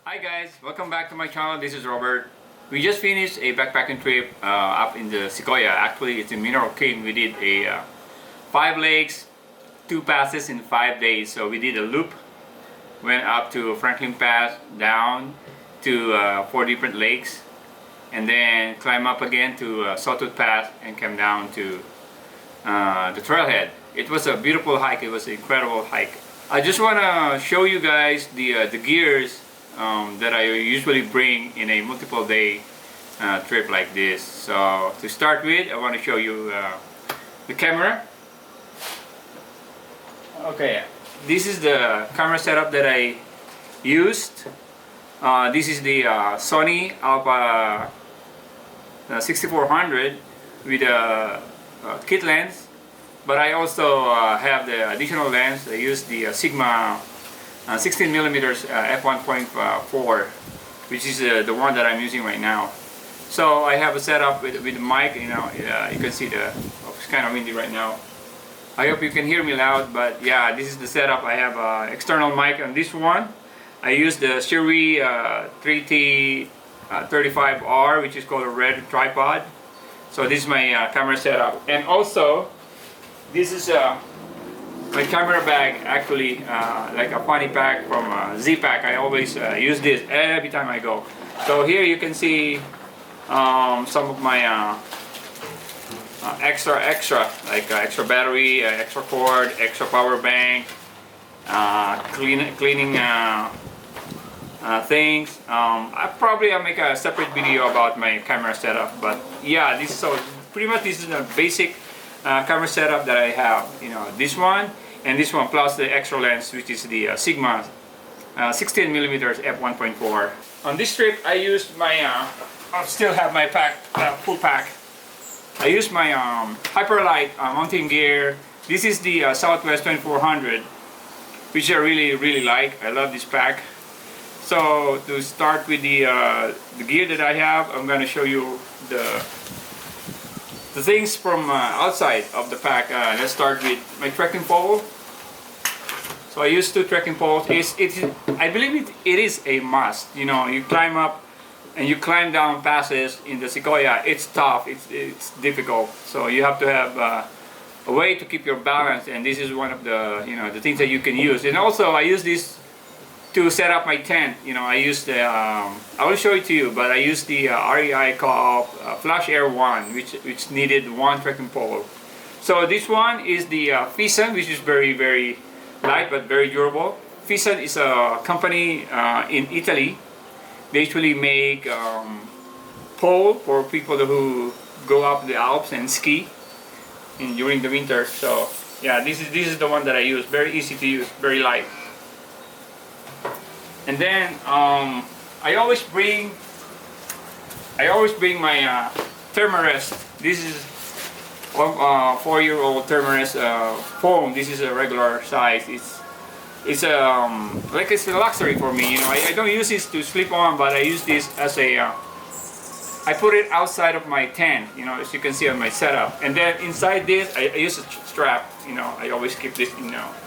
Hi guys, welcome back to my channel. This is Robert. We just finished a backpacking trip up in the Sequoia. Actually, it's in Mineral King. We did a 5 lakes, 2 passes in 5 days. So we did a loop, went up to Franklin Pass, down to 4 different lakes, and then climb up again to Sawtooth Pass and come down to the trailhead. It was a beautiful hike. It was an incredible hike. I just want to show you guys the gears that I usually bring in a multiple day trip like this. So to start with, I want to show you the camera. Okay, this is the camera setup that I used. This is the Sony Alpha 6400 with a kit lens, but I also have the additional lens. I use the Sigma 16mm f1.4, which is the one that I'm using right now. So I have a setup with the mic. You know, you can see it's kind of windy right now. I hope you can hear me loud, but yeah, this is the setup. I have an external mic on this one. I use the Shure 3T35R, which is called a red tripod. So this is my camera setup, and also this is my camera bag, actually, like a funny pack from Z-Pack. I always use this every time I go. So here you can see some of my extra, like extra battery, extra cord, extra power bank, cleaning things. I'll make a separate video about my camera setup, but yeah, pretty much this is a basic camera setup that I have. You know, this one and this one, plus the extra lens, which is the Sigma 16mm f1.4. On this trip, I used my I still have my pack, full pack. I used my Hyperlight mountain gear. This is the Southwest 2400, which I really like. I love this pack. So to start with the gear that I have, I'm going to show you the things from outside of the pack. Let's start with my trekking pole. So I used 2 trekking poles. I believe it is a must. You know, you climb up and you climb down passes in the Sequoia. It's tough. It's difficult. So you have to have a way to keep your balance. And this is one of the things that you can use. And also I use this to set up my tent. You know, I use the I will show it to you, but I use the REI Co-op Flash Air 1, which needed 1 trekking pole. So this one is the Fisan, which is very light but very durable. Fisan is a company in Italy. They actually make pole for people who go up the Alps and ski during the winter. So yeah, this is the one that I use. Very easy to use, very light. And then I always bring my Thermarest. This is 4-year-old Thermarest foam. This is a regular size. It's a luxury for me. You know, I don't use this to sleep on, but I use this as a I put it outside of my tent. You know, as you can see on my setup. And then inside this, I use a strap. You know, I always keep this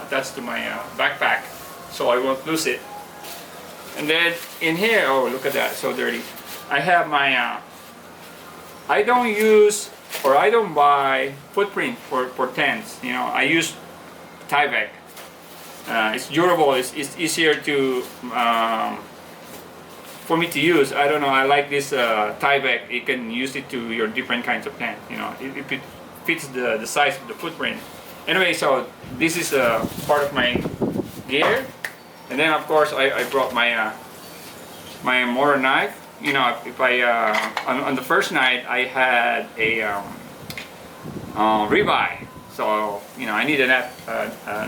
attached to my backpack, so I won't lose it. And then in here, oh look at that, so dirty. I have my, I don't buy footprint for tents. You know, I use Tyvek. It's durable, it's easier to, for me to use. I don't know, I like this Tyvek. You can use it to your different kinds of tent. You know, if it fits the size of the footprint. Anyway, so this is part of my gear. And then of course I brought my my mortar knife. You know, if I on the first night I had a ribeye, so you know I needed a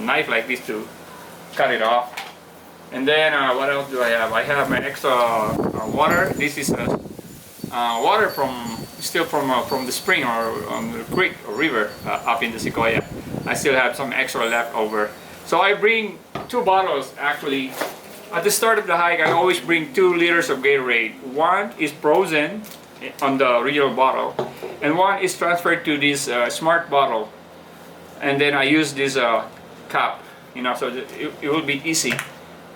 knife like this to cut it off. And then what else do I have? I have my extra water. This is water still from the spring or the creek or river up in the Sequoia. I still have some extra left over. So I bring 2 bottles actually. At the start of the hike, I always bring 2 liters of Gatorade. One is frozen on the original bottle, and one is transferred to this smart bottle. And then I use this cup, you know, so it will be easy.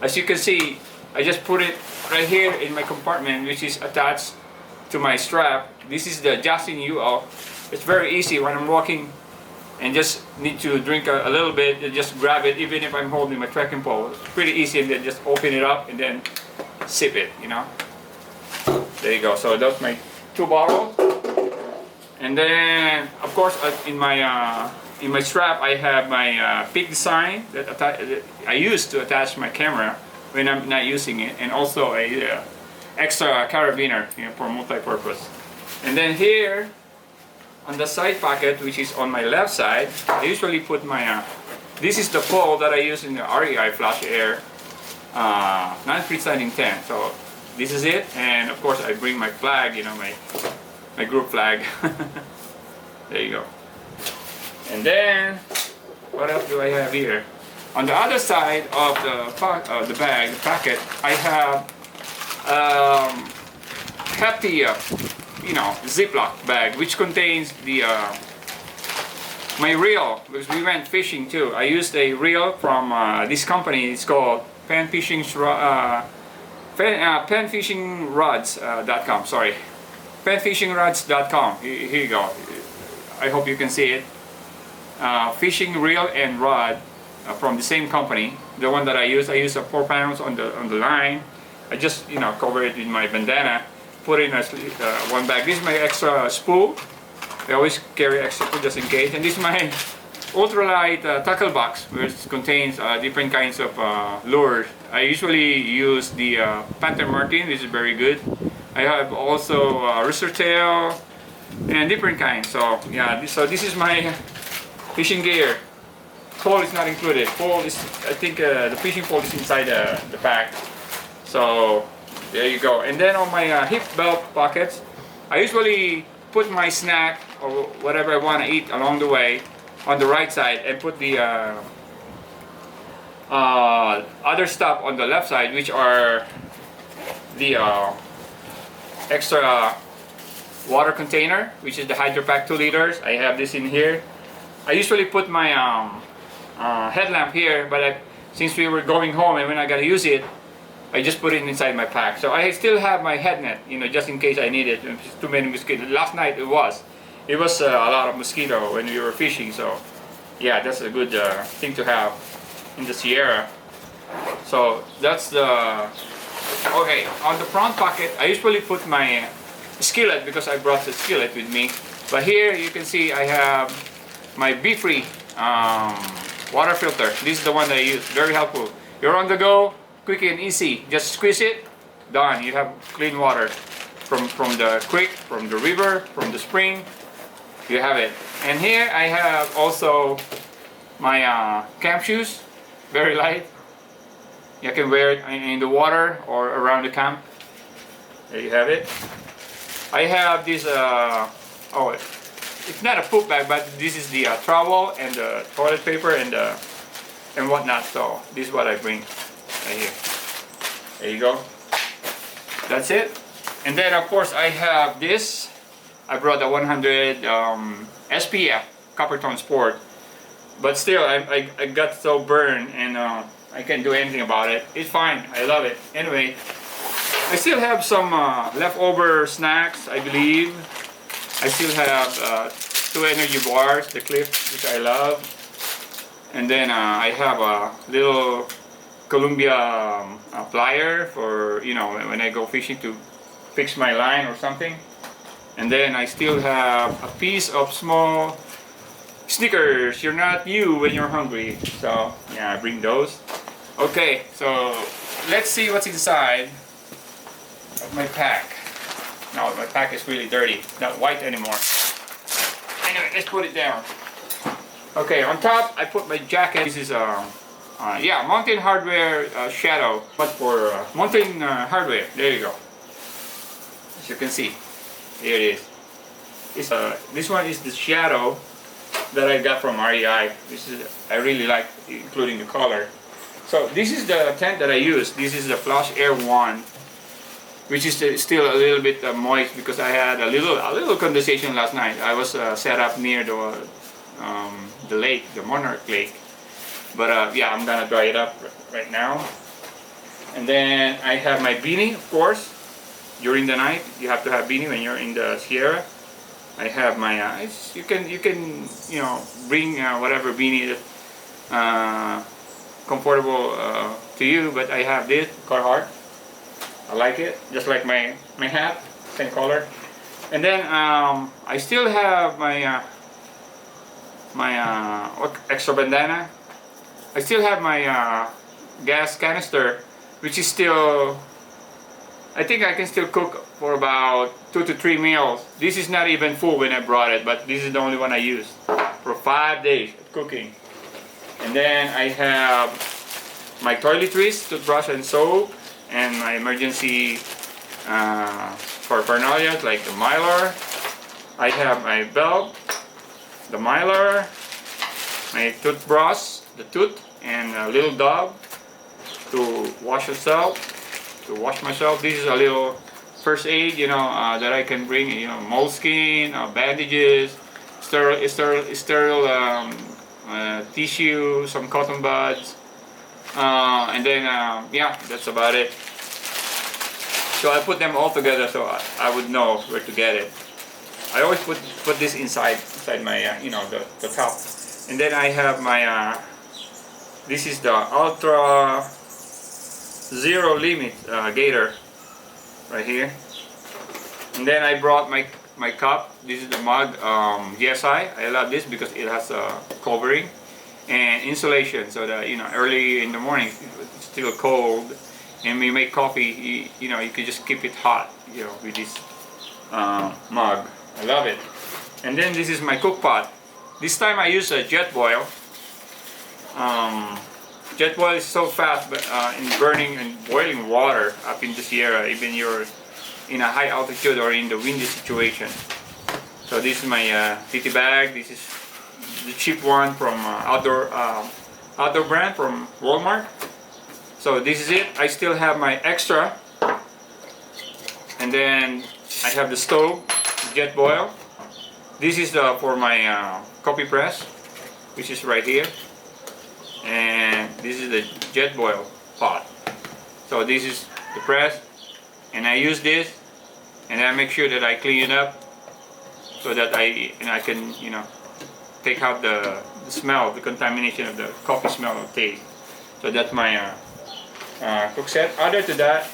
As you can see, I just put it right here in my compartment, which is attached to my strap. This is the adjusting UL. It's very easy when I'm walking and just need to drink a little bit, you just grab it even if I'm holding my trekking pole. It's pretty easy, and then just open it up and then sip it, you know. There you go. So that's my 2 bottles. And then of course in my strap I have my peak design that I use to attach my camera when I'm not using it, and also a extra carabiner, you know, for multi-purpose. And then here on the side pocket, which is on my left side, I usually put my this is the pole that I use in the REI Flash Air non-freestanding tent. So this is it, and of course I bring my flag, you know, my group flag. There you go. And then what else do I have here? On the other side of the bag, the packet, I have hefty, you know, Ziploc bag, which contains the my reel, because we went fishing too. I used a reel from this company. It's called penfishingrods.com. Sorry, penfishingrods.com. Here you go. I hope you can see it. Fishing reel and rod from the same company. The one that I use a 4 panels on the line. I just, you know, cover it with my bandana, put it in one bag. This is my extra spool. I always carry extra spool just in case. And this is my ultralight tackle box, which contains different kinds of lures. I usually use the Panther Martin. This is very good. I have also rooster tail and different kinds. So yeah, so this is my fishing gear. Pole is not included. Pole is, I think the fishing pole is inside the pack. So there you go. And then on my hip belt pockets, I usually put my snack or whatever I want to eat along the way on the right side, and put the other stuff on the left side, which are the extra water container, which is the Hydro Pack 2 liters. I have this in here. I usually put my headlamp here, but since we were going home and when I gotta use it, I just put it inside my pack. So I still have my head net, you know, just in case I need it. Too many mosquitoes. Last night it was a lot of mosquito when we were fishing. So yeah, that's a good thing to have in the Sierra. So that's the okay. On the front pocket, I usually put my skillet because I brought the skillet with me. But here you can see I have my Be-Free water filter. This is the one that I use. Very helpful. You're on the go, quick and easy. Just squeeze it, done. You have clean water from the creek, from the river, from the spring. You have it. And here I have also my camp shoes. Very light. You can wear it in the water or around the camp. There you have it. I have this it's not a poop bag, but this is the towel and the toilet paper and whatnot. So this is what I bring right here. There you go. That's it. And then of course I have this. I brought the 100 SPF Coppertone Sport, but still I got so burned, and I can't do anything about it. It's fine. I love it. Anyway, I still have some leftover snacks, I believe. I still have 2 energy bars, the Cliff, which I love. And then I have a little Columbia plier for, you know, when I go fishing to fix my line or something. And then I still have a piece of small Snickers. You're not you when you're hungry. So yeah, I bring those. Okay, so let's see what's inside of my pack. No, my pack is really dirty, not white anymore. Anyway, let's put it down. Okay, on top I put my jacket. This is yeah, Mountain Hardwear Shadow, but for Mountain Hardwear. There you go. As you can see, here it is. It's, this one is the Shadow that I got from REI. This is, I really like, including the color. So this is the tent that I use. This is the Flash Air 1, which is still a little bit moist because I had a little condensation last night. I was set up near the lake, the Monarch Lake. But yeah, I'm gonna dry it up right now. And then I have my beanie, of course. During the night, you have to have beanie when you're in the Sierra. I have my you can bring whatever beanie comfortable to you, but I have this Carhartt. I like it, just like my hat, same color. And then I still have my extra bandana. I still have my gas canister, which is still, I think I can still cook for about 2 to 3 meals. This is not even full when I brought it, but this is the only one I used for 5 days of cooking. And then I have my toiletries, toothbrush and soap, and my emergency for paranoia, like the Mylar. I have my belt, the Mylar, my toothbrush, the tooth, and a little dog to wash myself. This is a little first aid, that I can bring, moleskin, bandages, sterile tissue, some cotton buds, and then yeah, that's about it. So I put them all together so I would know where to get it. I always put this inside my the top, and then I have my this is the Ultra Zero Limit gator right here. And then I brought my cup. This is the mug GSI. I love this because it has a covering and insulation, so that early in the morning it's still cold and we make coffee, you can just keep it hot, with this mug. I love it. And then this is my cook pot. This time I use a jet boil. Jet boil is so fast, but in burning and boiling water up in the Sierra, even you're in a high altitude or in the windy situation. So this is my TT bag. This is the cheap one from outdoor brand from Walmart. So this is it. I still have my extra, and then I have the stove, jet boil. This is for my coffee press, which is right here. And this is the jet boil pot. So this is the press, and I use this, and I make sure that I clean it up so that I can take out the smell, the contamination of the coffee smell or taste. So that's my cook set. Other to that,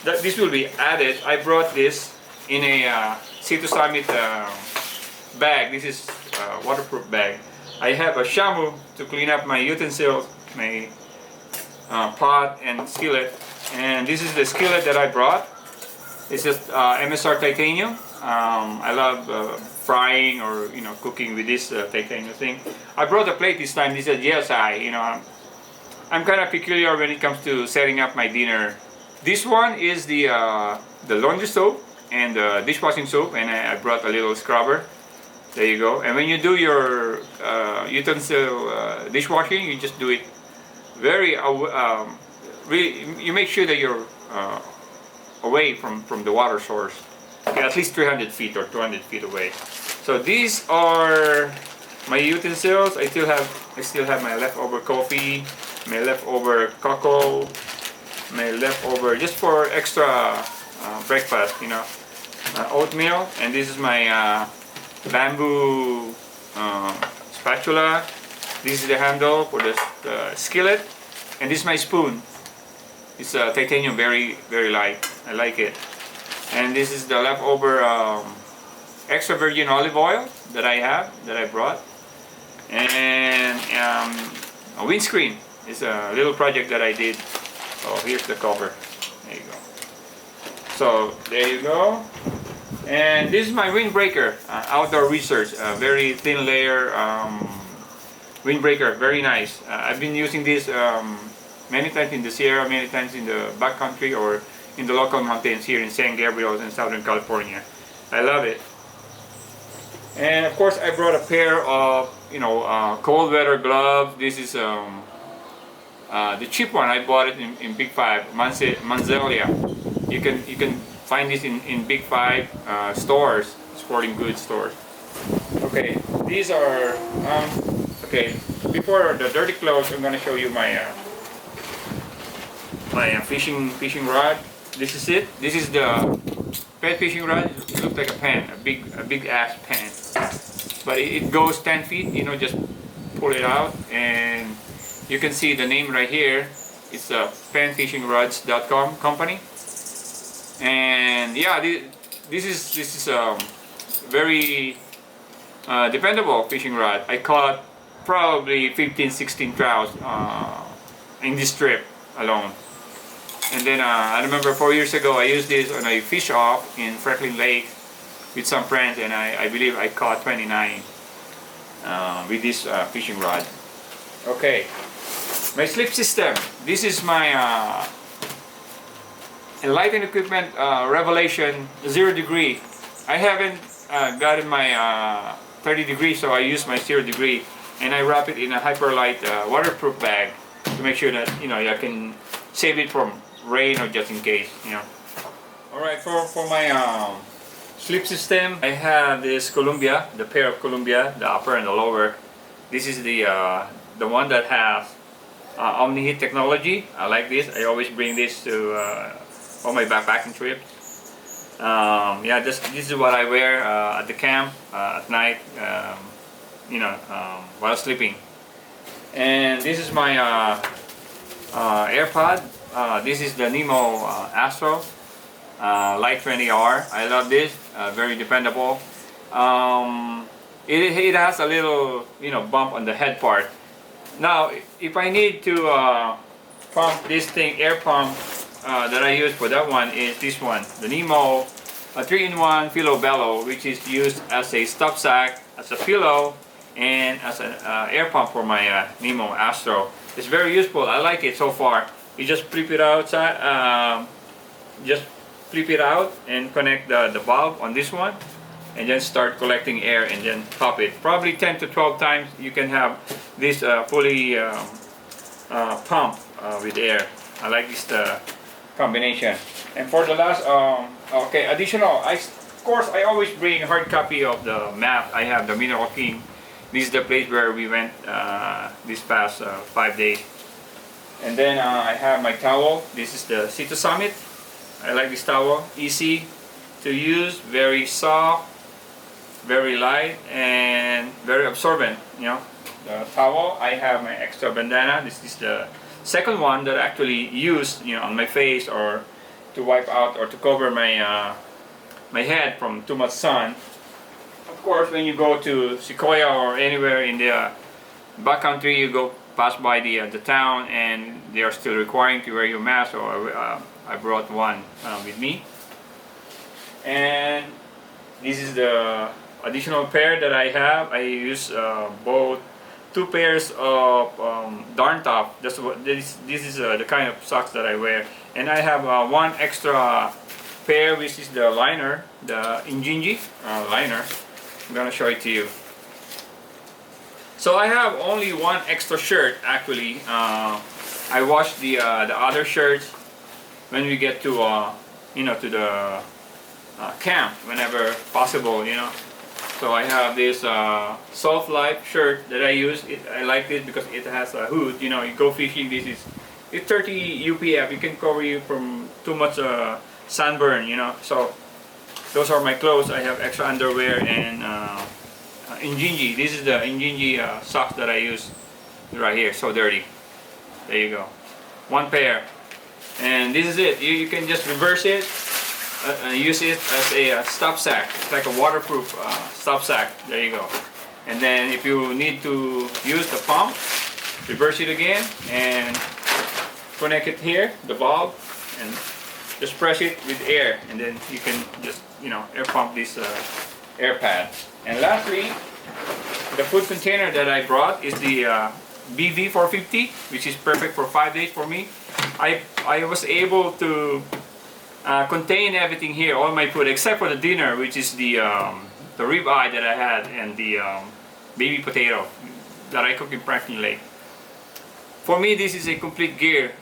this will be added. I brought this in a C2 Summit bag. This is a waterproof bag. I have a shamu to clean up my utensils, my pot and skillet, and this is the skillet that I brought. It's just MSR titanium. I love frying or cooking with this titanium thing. I brought a plate this time. This is a GSI. I'm kind of peculiar when it comes to setting up my dinner. This one is the laundry soap and the dishwashing soap, and I brought a little scrubber. There you go. And when you do your utensil dishwashing, you just do it very really. You make sure that you're away from the water source. Okay, at least 300 feet or 200 feet away. So these are my utensils. I still have my leftover coffee, my leftover cocoa, my leftover just for extra breakfast. Oatmeal, and this is my bamboo spatula. This is the handle for the skillet, and this is my spoon. It's titanium, very very light. I like it. And this is the leftover extra virgin olive oil that I brought, and a windscreen. It's a little project that I did. Oh, here's the cover. There you go. So there you go. And this is my windbreaker, outdoor research, very thin layer windbreaker, very nice. I've been using this many times in the Sierra, many times in the backcountry or in the local mountains here in San Gabriel in Southern California. I love it. And of course I brought a pair of cold weather gloves. This is the cheap one. I bought it in Big Five, Manzelia. You can find this in Big Five stores, sporting goods stores. Okay, these are okay. Before the dirty clothes, I'm gonna show you my my fishing rod. This is it. This is the pet fishing rod. It looks like a pen, a big ass pen, but it goes 10 feet. You know, just pull it out, and you can see the name right here. It's a penfishingrods.com company, and yeah, this is very dependable fishing rod. I caught probably 15-16 trout in this trip alone. And then I remember 4 years ago I used this on a fish off in Franklin Lake with some friends, and I believe I caught 29 with this fishing rod. Okay, my slip system. This is my Enlightened Equipment Revelation 0 degree. I haven't gotten my 30 degrees, so I use my 0 degree, and I wrap it in a hyperlight waterproof bag to make sure that, you know, I can save it from rain or just in case, you know. Alright, for my slip system, I have this Columbia, the pair of Columbia, the upper and the lower. This is the one that has OmniHeat technology. I like this. I always bring this to all my backpacking trips. Yeah, this is what I wear at the camp at night, you know, while sleeping. And this is my AirPod. This is the Nemo Astro Light 20R. I love this. Very dependable. It has a little, you know, bump on the head part. Now, if I need to pump this thing, air pump that I use for that one is this one, the Nemo 3-in-1 Pillow Bellow, which is used as a stop sack, as a pillow, and as an air pump for my Nemo Astro. It's very useful. I like it so far. You just flip it outside, just flip it out and connect the bulb on this one, and then start collecting air and then pop it. Probably 10 to 12 times you can have this fully pump with air. I like this combination. And for the last, okay, additional, of course I always bring a hard copy of the map. I have the Mineral King. This is the place where we went this past 5 days. And then I have my towel. This is the Sea to Summit. I like this towel. Easy to use, very soft, very light, and very absorbent. You know, the towel. I have my extra bandana. This is the second one that I actually use, you know, on my face or to wipe out or to cover my my head from too much sun. Of course, when you go to Sequoia or anywhere in the backcountry, you go pass by the town, and they are still requiring to wear your mask. So I brought one with me. And this is the additional pair that I have. I use both 2 pairs of darn top. This is the kind of socks that I wear, and I have one extra pair, which is the liner, the Injinji liner. I'm gonna show it to you. So I have only one extra shirt actually. I wash the other shirts when we get to you know, to the camp whenever possible, you know. So I have this Soft Life shirt that I use. I like it because it has a hood. You know, you go fishing. It's 30 UPF. You can cover you from too much sunburn. You know. So those are my clothes. I have extra underwear and Injinji. This is the Injinji socks that I use right here. So dirty. There you go. One pair. And this is it. You can just reverse it. Use it as a stop sack. It's like a waterproof stop sack. There you go. And then if you need to use the pump, reverse it again and connect it here, the bulb, and just press it with air, and then you can just, you know, air pump this air pad. And lastly, the food container that I brought is the BV450, which is perfect for 5 days for me. I was able to contain everything here, all my food except for the dinner, which is the rib eye that I had and the baby potato that I cooked in Franklin Lake. For me, this is a complete gear.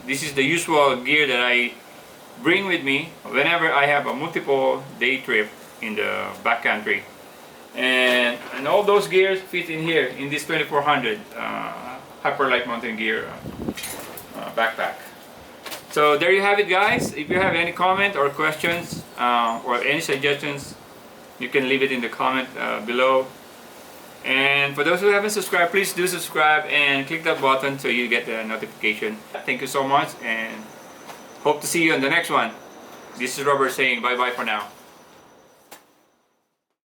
This is the usual gear that I bring with me whenever I have a multiple day trip in the backcountry. And all those gears fit in here in this 2400 Hyperlight Mountain Gear backpack. So there you have it, guys. If you have any comment or questions or any suggestions, you can leave it in the comment below. And for those who haven't subscribed, please do subscribe and click that button so you get the notification. Thank you so much and hope to see you on the next one. This is Robert saying bye bye for now.